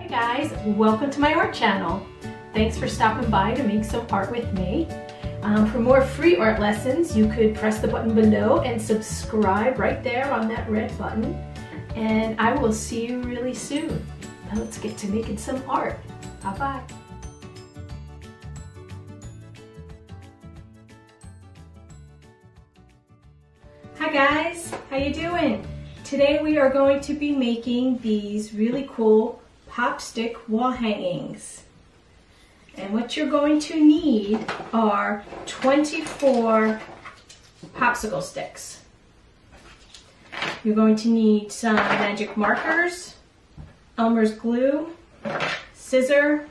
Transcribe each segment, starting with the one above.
Hi guys, welcome to my art channel. Thanks for stopping by to make some art with me. For more free art lessons, you could press the button below and subscribe right there on that red button. And I will see you really soon. Now let's get to making some art. Bye-bye. Hi guys, how you doing? Today we are going to be making these really cool Popstick wall hangings. And what you're going to need are 24 popsicle sticks. You're going to need some magic markers, Elmer's glue, scissor,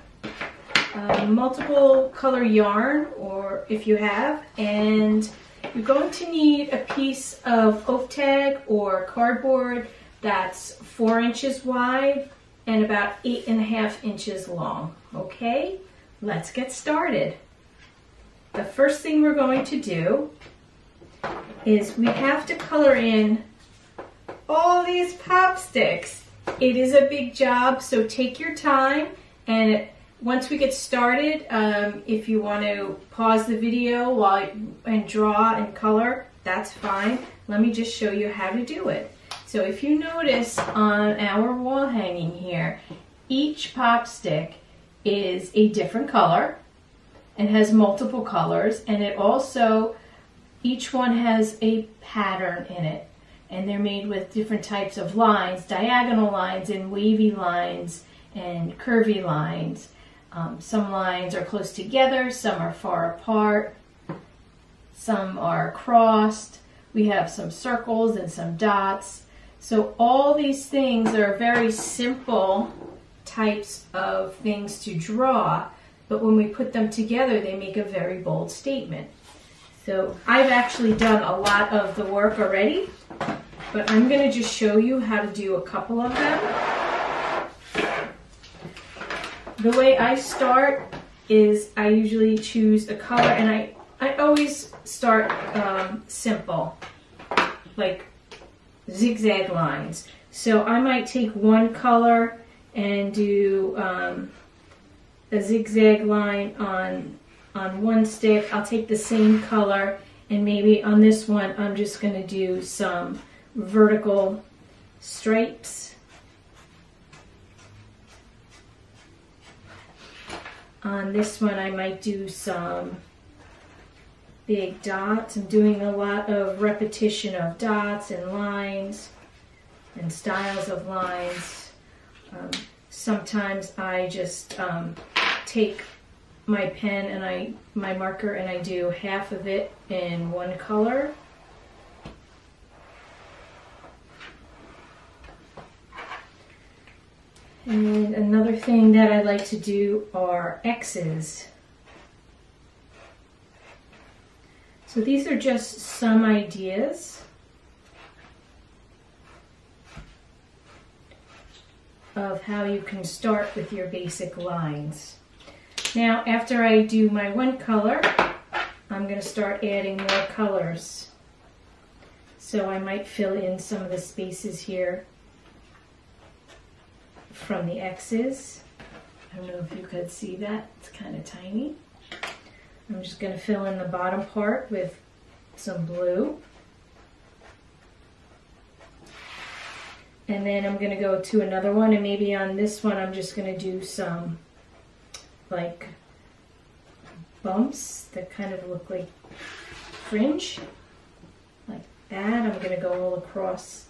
multiple color yarn, or if you have, and you're going to need a piece of oak tag or cardboard that's 4 inches wide and about 8.5 inches long. Okay, let's get started. The first thing we're going to do is we have to color in all these pop sticks. It is a big job, so take your time, and once we get started, if you want to pause the video and draw and color, that's fine. Let me just show you how to do it. So if you notice on our wall hanging here, each pop stick is a different color and has multiple colors, and it also, each one has a pattern in it, and they're made with different types of lines, diagonal lines and wavy lines and curvy lines. Some lines are close together, some are far apart, some are crossed. We have some circles and some dots. So all these things are very simple types of things to draw, but when we put them together, they make a very bold statement. So I've actually done a lot of the work already, but I'm going to just show you how to do a couple of them. The way I start is I usually choose a color, and I always start simple, like zigzag lines. So I might take one color and do a zigzag line on one stick. I'll take the same color, and maybe on this one I'm just going to do some vertical stripes. On this one I might do some big dots. I'm doing a lot of repetition of dots and lines and styles of lines. Sometimes I just take my pen and my marker and I do half of it in one color. And another thing that I like to do are X's. So these are just some ideas of how you can start with your basic lines. Now, after I do my one color, I'm going to start adding more colors. So I might fill in some of the spaces here from the X's. I don't know if you could see that, it's kind of tiny. I'm just going to fill in the bottom part with some blue. And then I'm going to go to another one, and maybe on this one I'm just going to do some like bumps that kind of look like fringe, like that. I'm going to go all across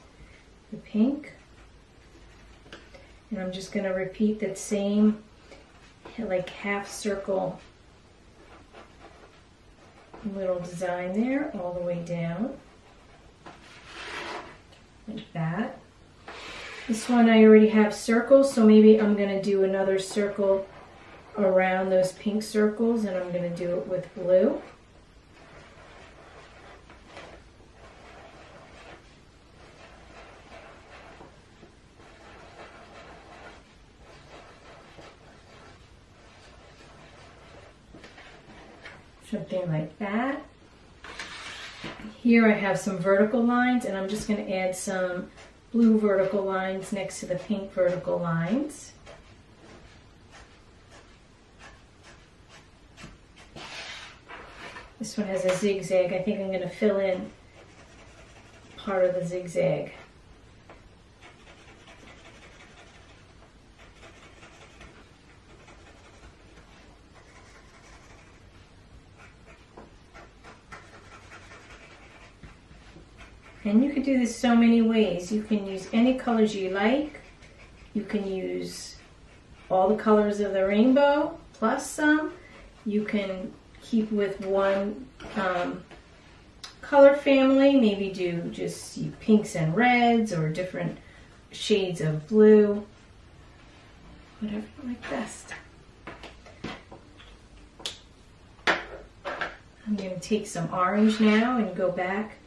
the pink. And I'm just going to repeat that same like half circle little design there all the way down, like that. This one I already have circles, so maybe I'm going to do another circle around those pink circles, and I'm going to do it with blue. Something like that. Here I have some vertical lines, and I'm just going to add some blue vertical lines next to the pink vertical lines. This one has a zigzag. I think I'm going to fill in part of the zigzag. And you can do this so many ways. You can use any colors you like. You can use all the colors of the rainbow plus some. You can keep with one color family, maybe do just pinks and reds or different shades of blue, whatever you like best. I'm going to take some orange now and go back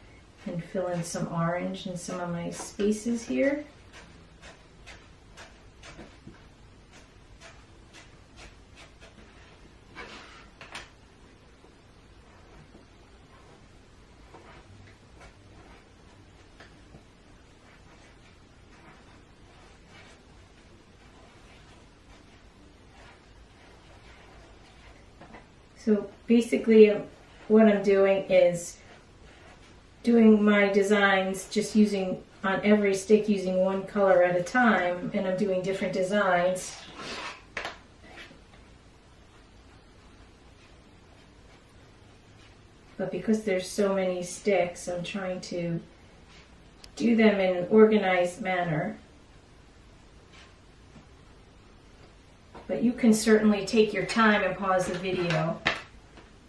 and fill in some orange in some of my spaces here. So basically what I'm doing is doing my designs just using on every stick using one color at a time, and I'm doing different designs. But because there's so many sticks, I'm trying to do them in an organized manner. But you can certainly take your time and pause the video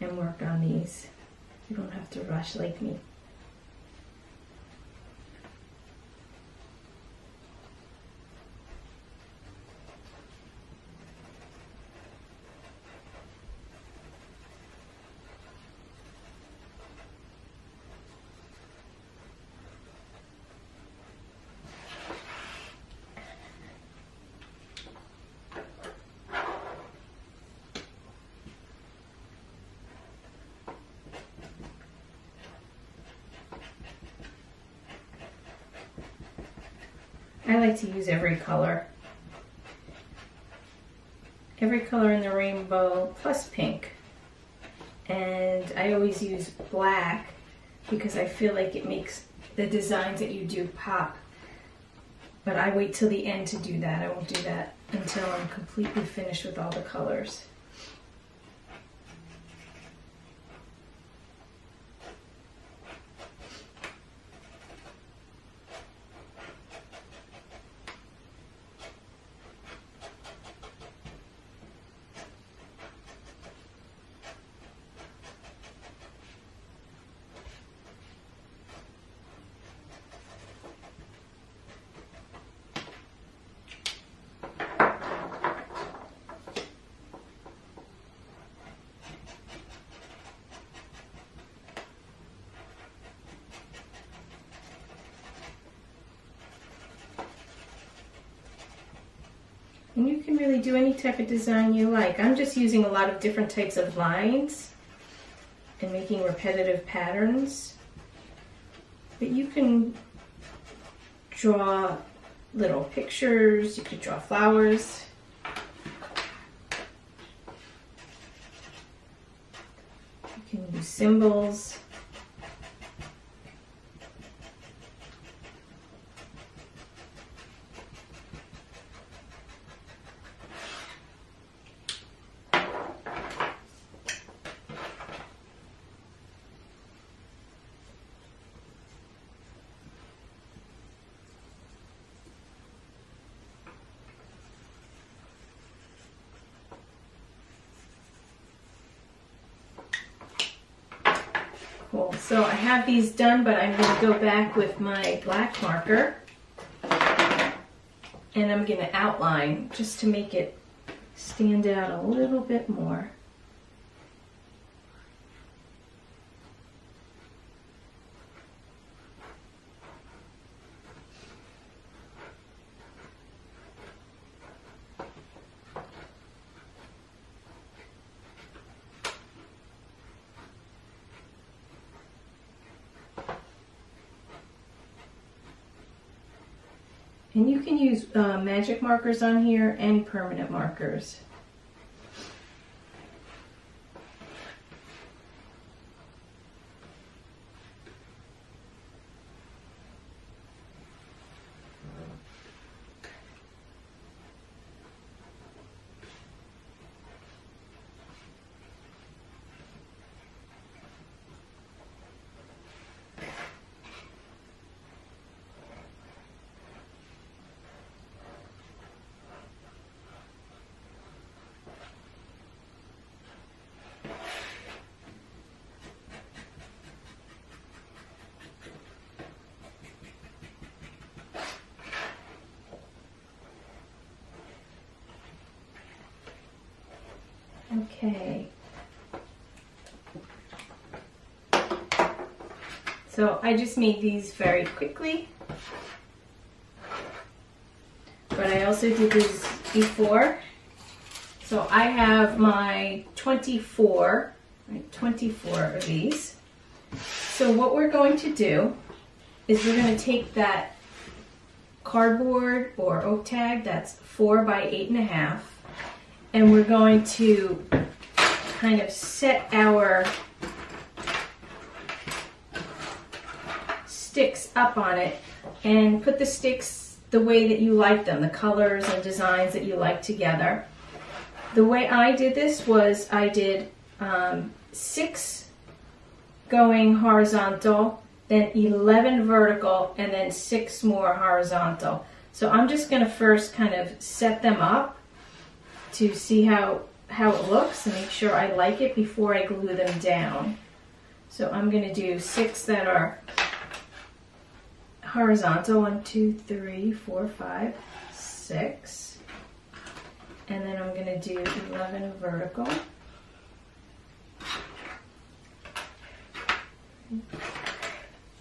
and work on these. You don't have to rush like me. I like to use every color in the rainbow plus pink, and I always use black because I feel like it makes the designs that you do pop, but I wait till the end to do that. I won't do that until I'm completely finished with all the colors. And you can really do any type of design you like. I'm just using a lot of different types of lines and making repetitive patterns. But you can draw little pictures, you could draw flowers. You can use symbols. Cool. So I have these done, but I'm going to go back with my black marker and I'm going to outline just to make it stand out a little bit more. And you can use magic markers on here and permanent markers. Okay. So I just made these very quickly, but I also did this before. So I have my 24 of these. So what we're going to do is we're going to take that cardboard or oak tag that's 4 by 8.5, and we're going to kind of set our sticks up on it and put the sticks the way that you like them, the colors and designs that you like together. The way I did this was I did 6 going horizontal, then 11 vertical, and then 6 more horizontal. So I'm just going to first kind of set them up to see how it looks and make sure I like it before I glue them down. So I'm going to do 6 that are horizontal, 1, 2, 3, 4, 5, 6, and then I'm going to do 11 vertical.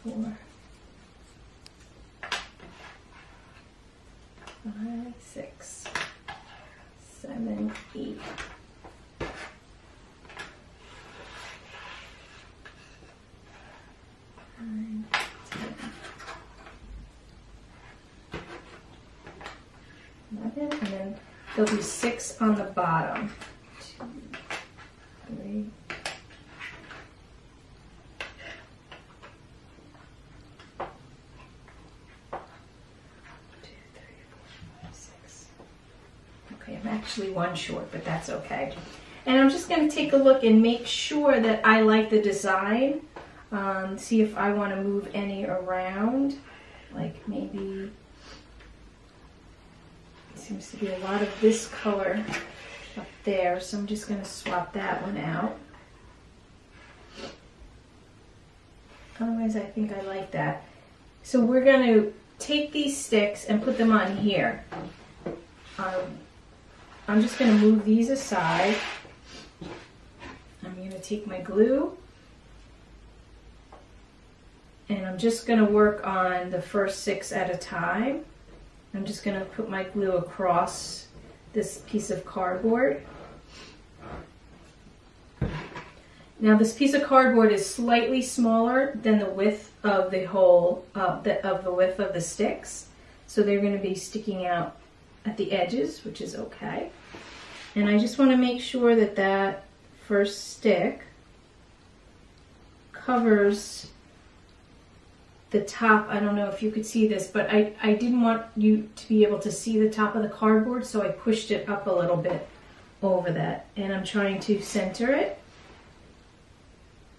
4, 5, 6, 7, 8. 9, 10. 11, and then there'll be 6 on the bottom. 2, 3, 6. Okay, I'm actually 1 short, but that's okay. And I'm just going to take a look and make sure that I like the design. See if I want to move any around, like maybe. Seems to be a lot of this color up there, so I'm just going to swap that one out. Otherwise, I think I like that. So we're going to take these sticks and put them on here. I'm just going to move these aside. I'm going to take my glue, and I'm just going to work on the first 6 at a time. I'm just going to put my glue across this piece of cardboard. Now this piece of cardboard is slightly smaller than the width of the whole the width of the sticks, so they're going to be sticking out at the edges, which is okay. And I just want to make sure that that first stick covers the top. I don't know if you could see this, but I didn't want you to be able to see the top of the cardboard, so I pushed it up a little bit over that. And I'm trying to center it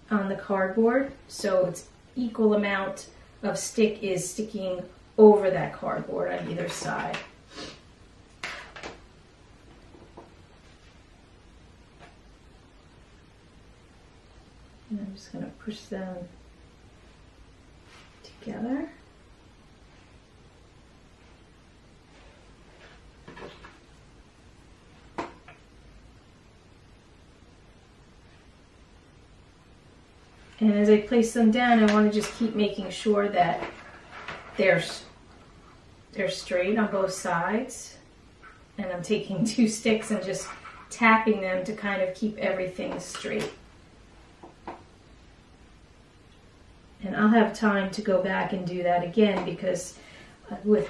on the cardboard, so it's equal amount of stick is sticking over that cardboard on either side. And I'm just going to push them together. And as I place them down, I want to just keep making sure that they're straight on both sides. And I'm taking 2 sticks and just tapping them to kind of keep everything straight. And I'll have time to go back and do that again, because with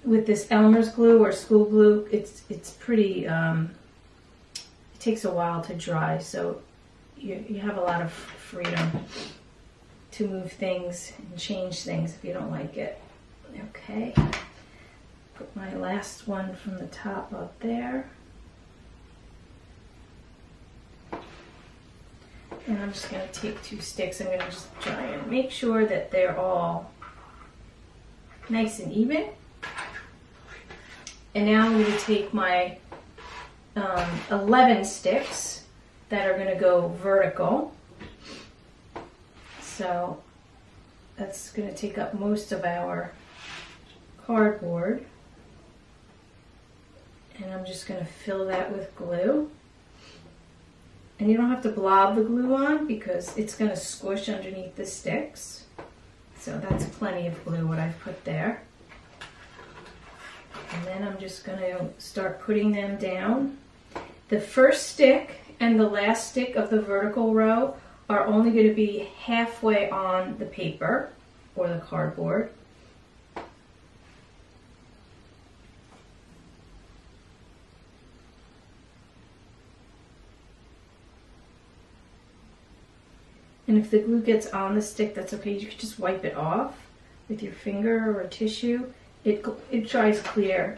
this Elmer's glue or school glue, it's pretty, it takes a while to dry, so you have a lot of freedom to move things and change things if you don't like it. Okay, put my last one from the top up there. And I'm just going to take 2 sticks. I'm going to just try and make sure that they're all nice and even. And now I'm going to take my 11 sticks that are going to go vertical. So that's going to take up most of our cardboard. And I'm just going to fill that with glue. And you don't have to blob the glue on because it's going to squish underneath the sticks. So that's plenty of glue what I've put there. And then I'm just going to start putting them down. The first stick and the last stick of the vertical row are only going to be halfway on the paper or the cardboard. And if the glue gets on the stick, that's okay. You can just wipe it off with your finger or a tissue. It dries clear.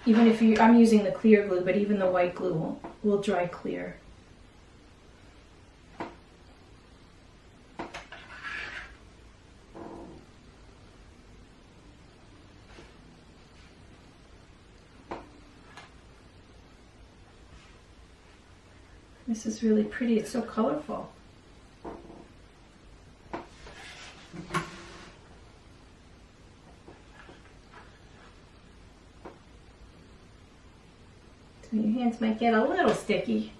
Even if I'm using the clear glue, but even the white glue will dry clear. This is really pretty. It's so colorful. So your hands might get a little sticky.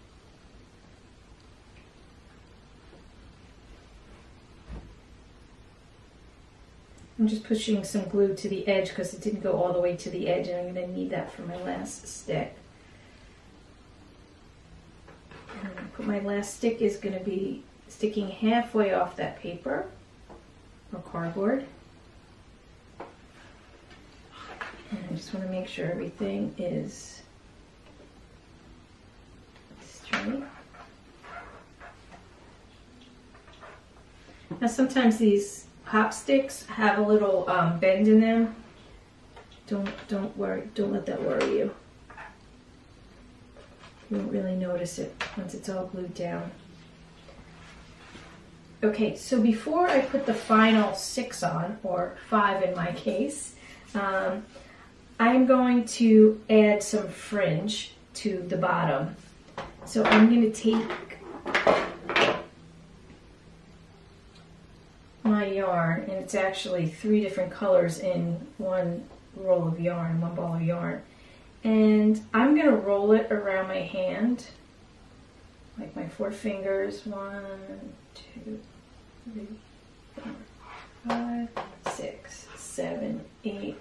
I'm just pushing some glue to the edge because it didn't go all the way to the edge, and I'm going to need that for my last stick. And my last stick is going to be sticking halfway off that paper or cardboard. And I just want to make sure everything is straight. Now sometimes these Popsticks have a little bend in them. Don't worry. Don't let that worry you. You won't really notice it once it's all glued down. Okay, so before I put the final 6 on, or 5 in my case, I'm going to add some fringe to the bottom. So I'm going to take my yarn, and it's actually 3 different colors in one roll of yarn, one ball of yarn. And I'm going to roll it around my hand, like my 4 fingers. 1, 2, 3, 4, 5, 6, 7, 8,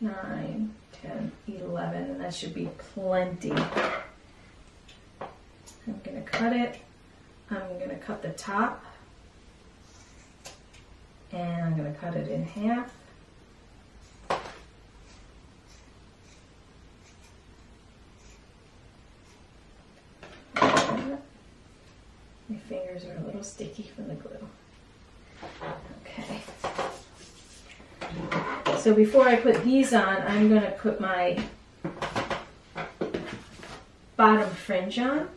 9, 10, 11, and that should be plenty. I'm going to cut it. I'm going to cut the top, and I'm going to cut it in half. My fingers are a little sticky from the glue. Okay. So before I put these on, I'm going to put my bottom fringe on.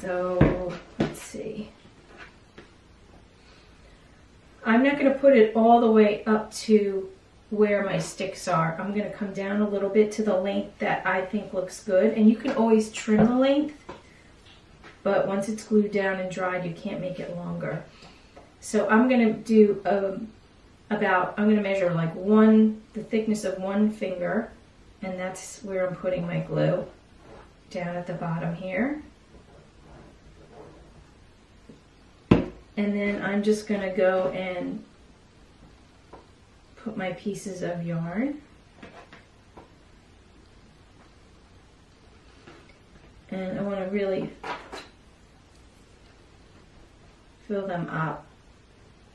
So let's see. I'm not going to put it all the way up to where my sticks are. I'm going to come down a little bit to the length that I think looks good, and you can always trim the length, but once it's glued down and dried, you can't make it longer. So I'm going to do I'm going to measure like the thickness of 1 finger, and that's where I'm putting my glue, down at the bottom here. And then I'm just going to go and put my pieces of yarn. And I want to really fill them up,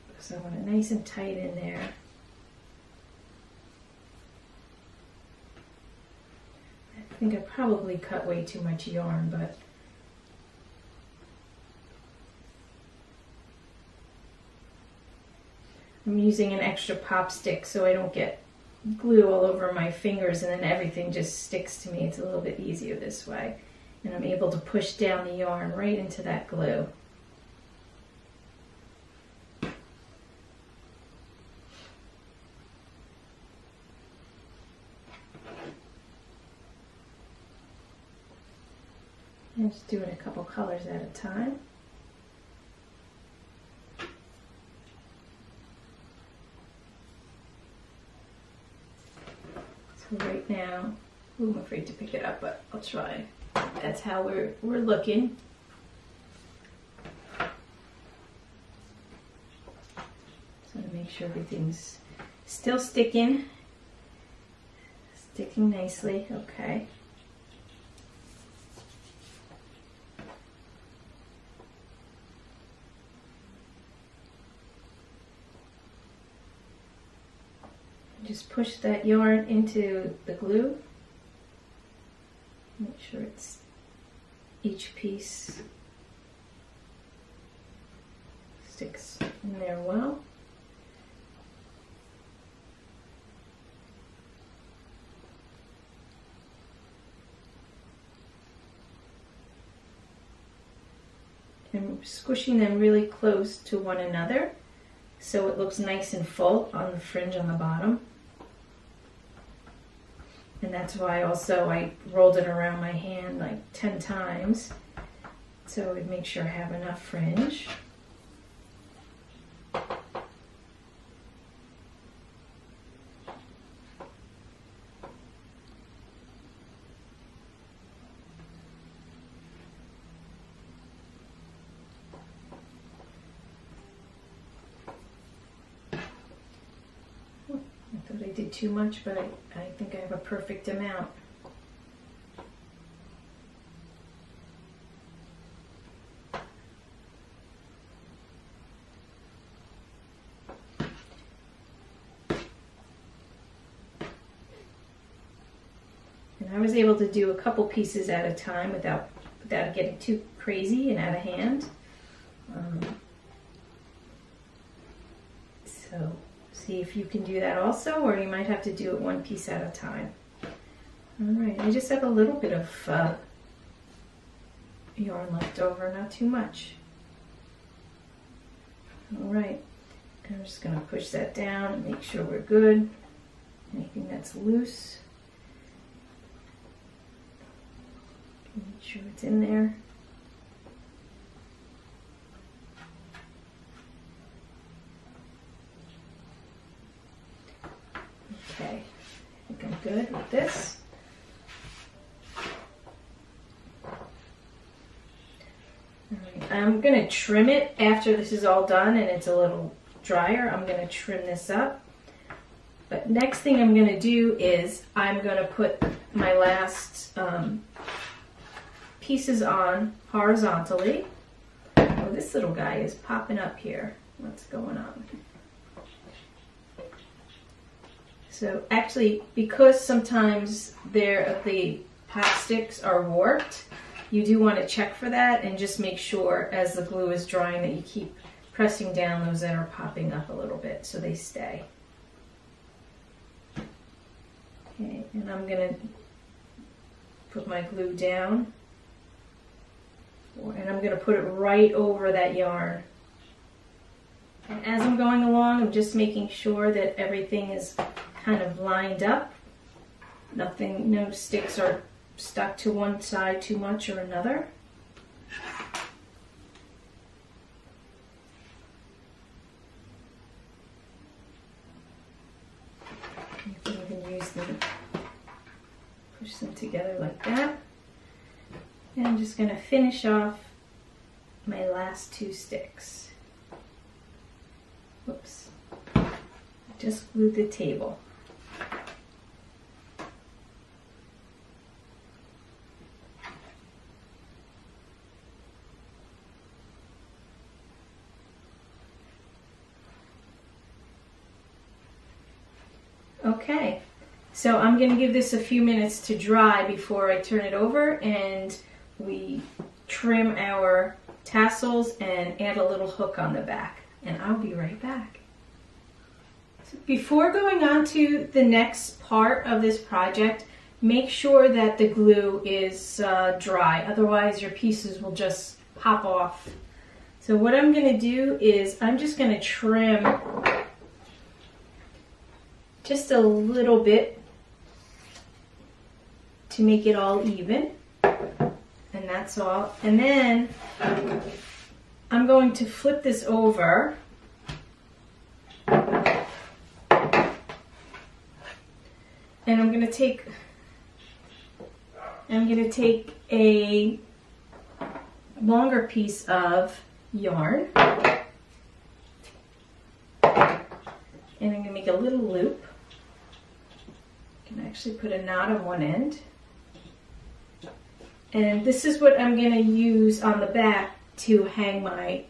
because I want it nice and tight in there. I think I probably cut way too much yarn, but I'm using an extra pop stick so I don't get glue all over my fingers and then everything just sticks to me. It's a little bit easier this way. And I'm able to push down the yarn right into that glue. I'm just doing a couple colors at a time. So right now Ooh, I'm afraid to pick it up, but I'll try. That's how we're looking. So to make sure everything's still sticking nicely. Okay. Just push that yarn into the glue. Make sure it's each piece sticks in there well. And squishing them really close to one another so it looks nice and full on the fringe on the bottom. And that's why also I rolled it around my hand like 10 times so I'd make sure I have enough fringe. I did too much, but I think I have a perfect amount. And I was able to do a couple pieces at a time without getting too crazy and out of hand. So see if you can do that also, or you might have to do it one piece at a time. All right, I just have a little bit of yarn left over, not too much. All right, I'm just gonna push that down and make sure we're good. Anything that's loose, make sure it's in there. Okay, I think I'm good with this. All right, I'm going to trim it after this is all done and it's a little drier. I'm going to trim this up. But next thing I'm going to do is I'm going to put my last pieces on horizontally. Oh, this little guy is popping up here. What's going on? So actually, because sometimes the Popsticks are warped, you do want to check for that and just make sure as the glue is drying that you keep pressing down those that are popping up a little bit so they stay. Okay, and I'm going to put my glue down and I'm going to put it right over that yarn. And as I'm going along, I'm just making sure that everything is kind of lined up. No sticks are stuck to one side too much or another. You can even use them, push them together like that. And I'm just going to finish off my last two sticks. Whoops. I just glued the table. Okay, so I'm going to give this a few minutes to dry before I turn it over and we trim our tassels and add a little hook on the back. And I'll be right back. So before going on to the next part of this project, make sure that the glue is dry, otherwise your pieces will just pop off. So what I'm going to do is I'm just going to trim just a little bit to make it all even, and that's all. And then I'm going to flip this over and I'm going to take I'm going to take a longer piece of yarn and I'm going to make a little loop. I can actually put a knot on one end. And this is what I'm going to use on the back to hang my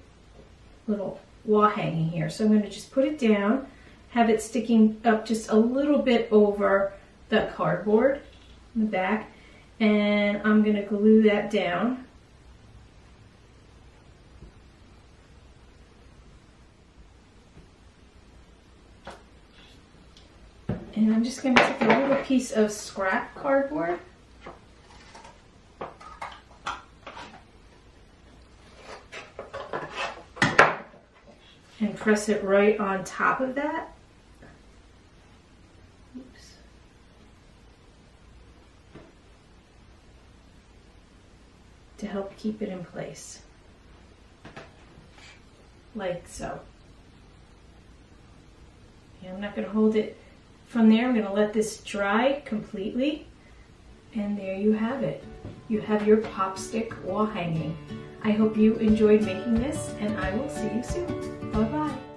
little wall hanging here. So I'm going to just put it down, have it sticking up just a little bit over the cardboard in the back, and I'm going to glue that down. And I'm just going to take a little piece of scrap cardboard and press it right on top of that. Oops. To help keep it in place, like so. And I'm not going to hold it from there. I'm going to let this dry completely, and there you have it. You have your Popstick wall hanging. I hope you enjoyed making this, and I will see you soon. Bye-bye.